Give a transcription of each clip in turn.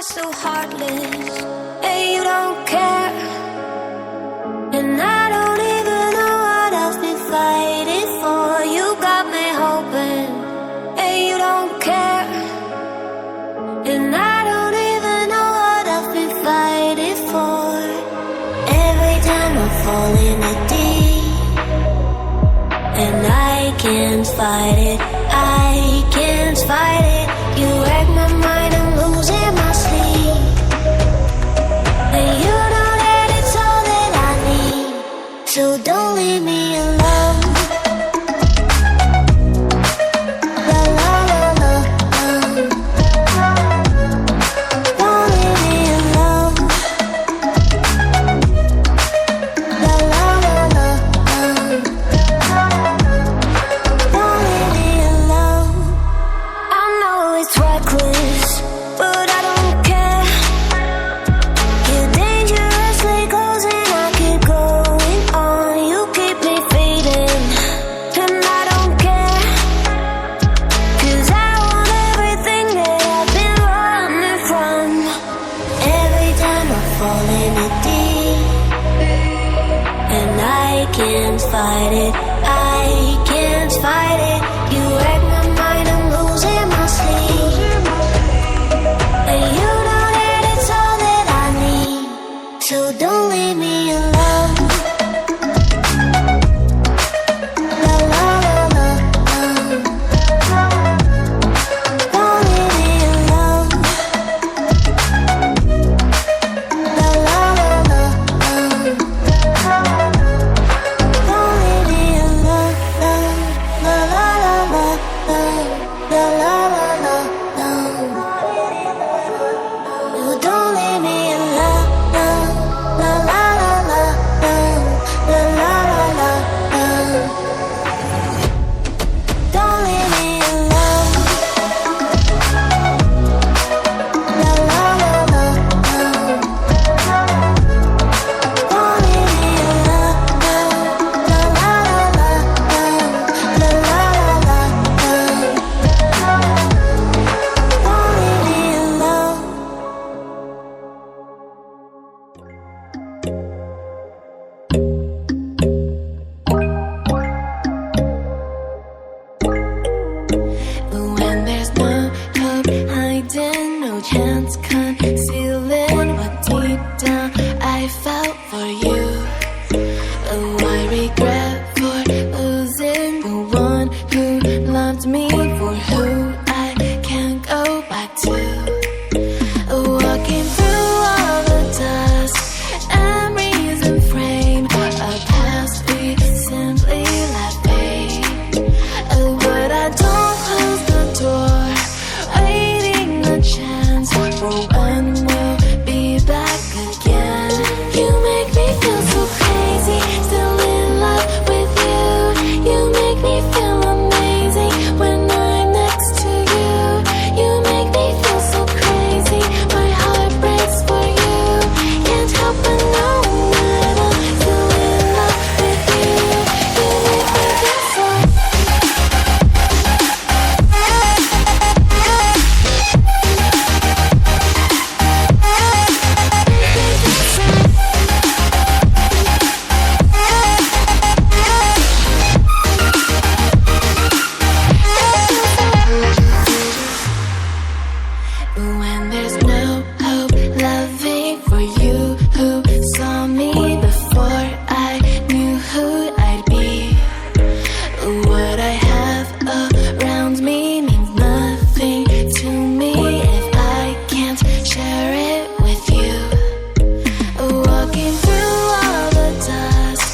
are so heartless, and you don't care. And I don't even know what I've been fighting for. You got me hoping, and you don't care. And I don't even know what I've been fighting for. Every time I fall in the deep, and I can't fight it, I can't fight it. You wreck my mind, I'm losing my sleep. And you know that it's all that I need, so don't leave me alone. La la la la, don't leave me alone. La la la la, don't leave me alone. I know it's reckless, but I don't care. You're dangerously close and I keep going on. You keep me fading, and I don't care. 'Cause I want everything that I've been running from. Every time I fall in the deep, and I can't fight it, I can't fight it. You wreck my mind, I'm losing my sleep. And you know that it's all that I need, so don't leave me alone. La la la la, don't leave me alone. La la la la, don't leave me alone. La la la la, la la la la, no, don't leave me alone. La la la la, la la la la, don't leave me alone. La la la la, don't leave me alone. La la la la, la la la la, don't leave me alone. When there's no hope hiding, no chance concealing what deep down I felt for you. Oh, I regret for losing the one who loved me, for who I can't go back to. Walking through all the dust, memories and frame, a past we simply let fade. But I don't close the door, waiting a chance for when we'll be back again. You make me feel so crazy, still in love with you. You make me feel amazing when I'm next to you. You make me feel so crazy, my heart breaks for you. Can't help but know that I'm still in love with you. You make me feel so. When there's no hope loving for you who saw me before I knew who I'd be. What I have around me means nothing to me if I can't share it with you. Walking through all the dust,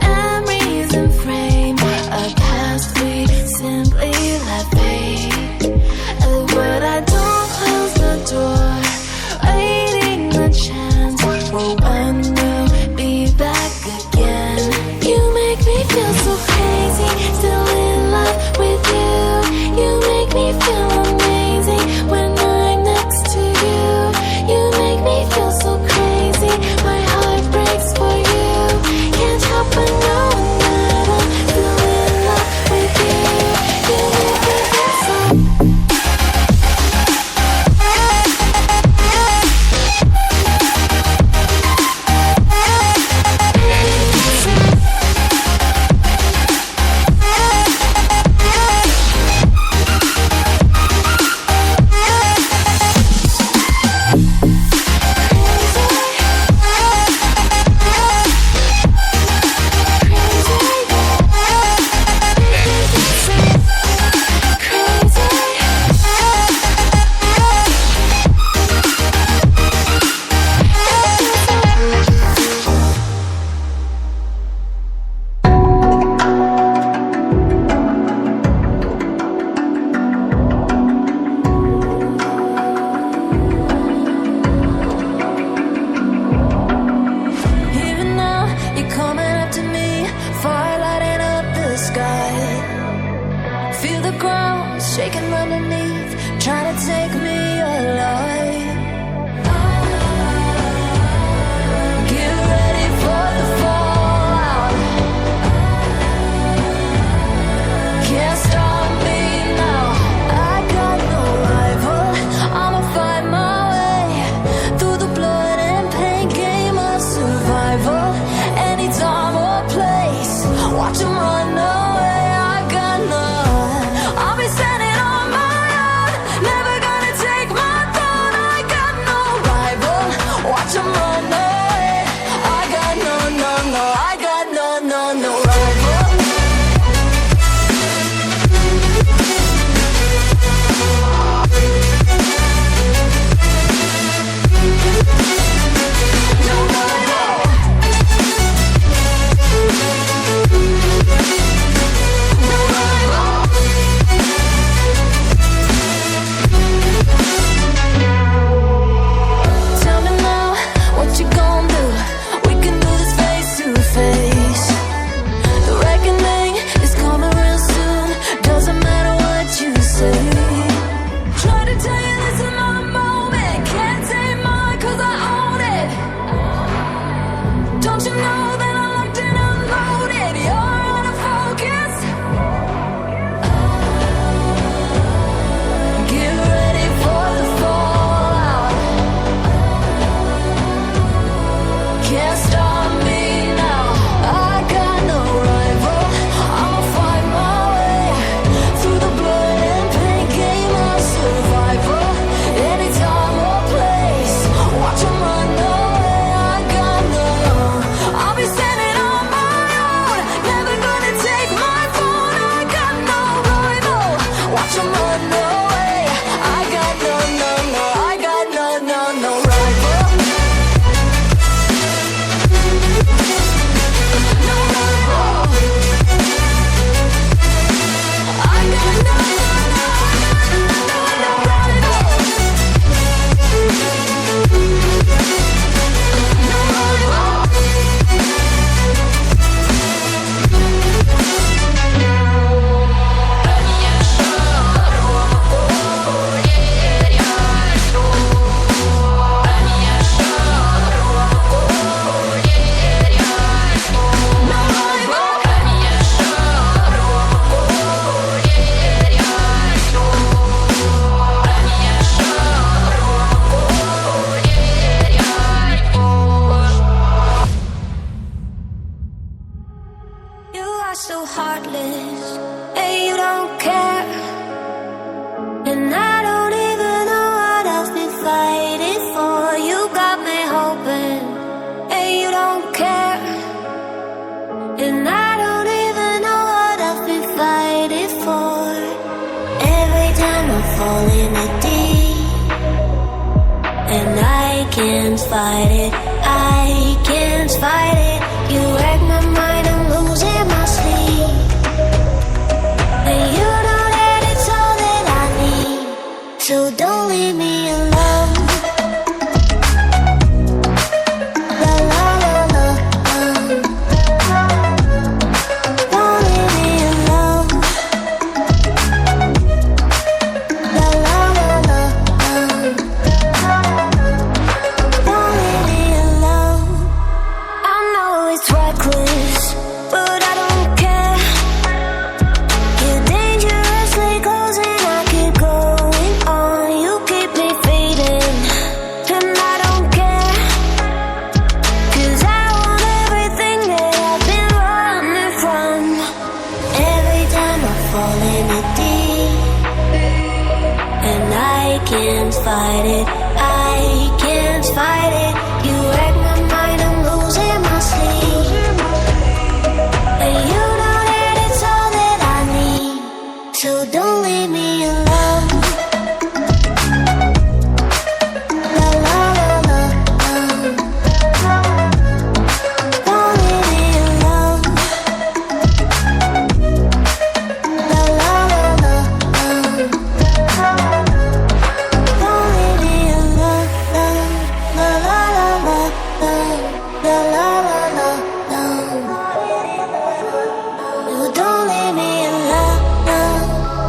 memories and frame, a past we simply let fade. But I don't close the door, can't fight it, I can't fight it. You wreck my mind, I'm losing my sleep. And you know that it's all that I need, so don't leave me alone. La la la la, don't leave me alone. La la la la, don't leave me alone. I know it's reckless, but I don't care. You're dangerously close and I keep going on. You keep me fading, and I don't care. 'Cause I want everything that I've been running from. Every time I fall in it deep, and I can't fight it, I can't fight it. You wreck my mind, I'm losing my sleep. And you know that it's all that I need, so don't leave me alone. La la la la, don't leave me alone. La la la la, don't leave me alone. La la la la, la la la la, no, don't leave me alone.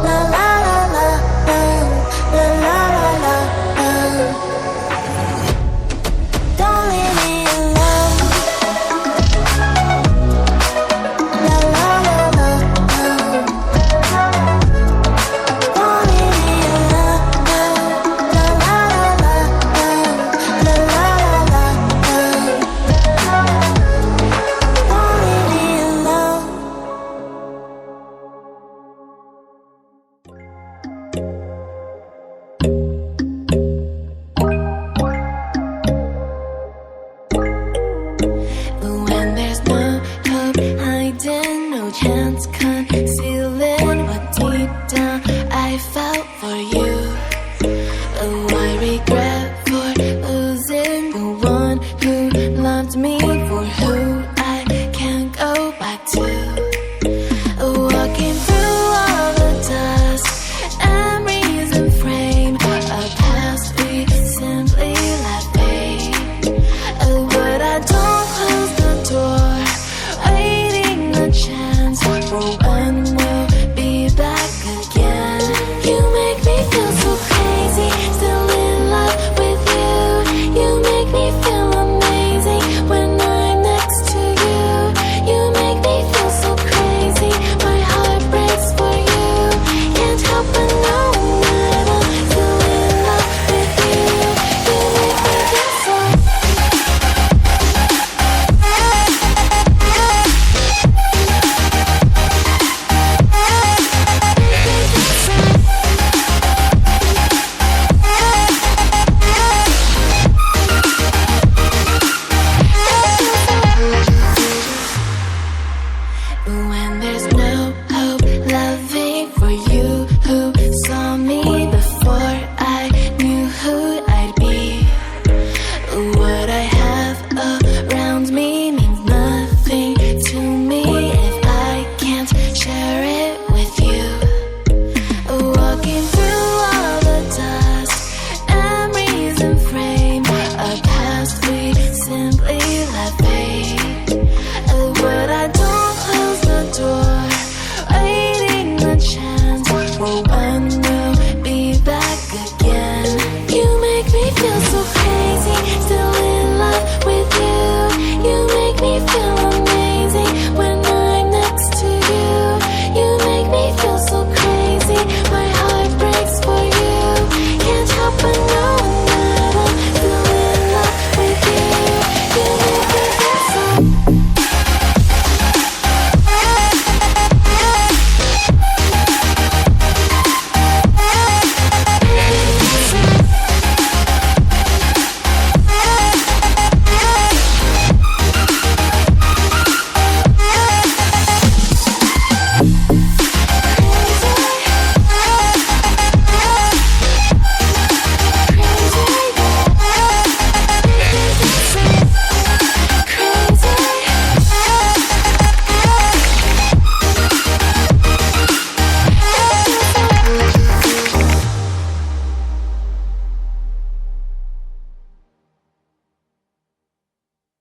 La la la la, la la la la, don't leave me alone. La la la la, don't leave me alone. La la la la, la la la la, don't leave me alone. But when there's no hope hiding, no chance concealing what deep down I felt for you. Oh, I regret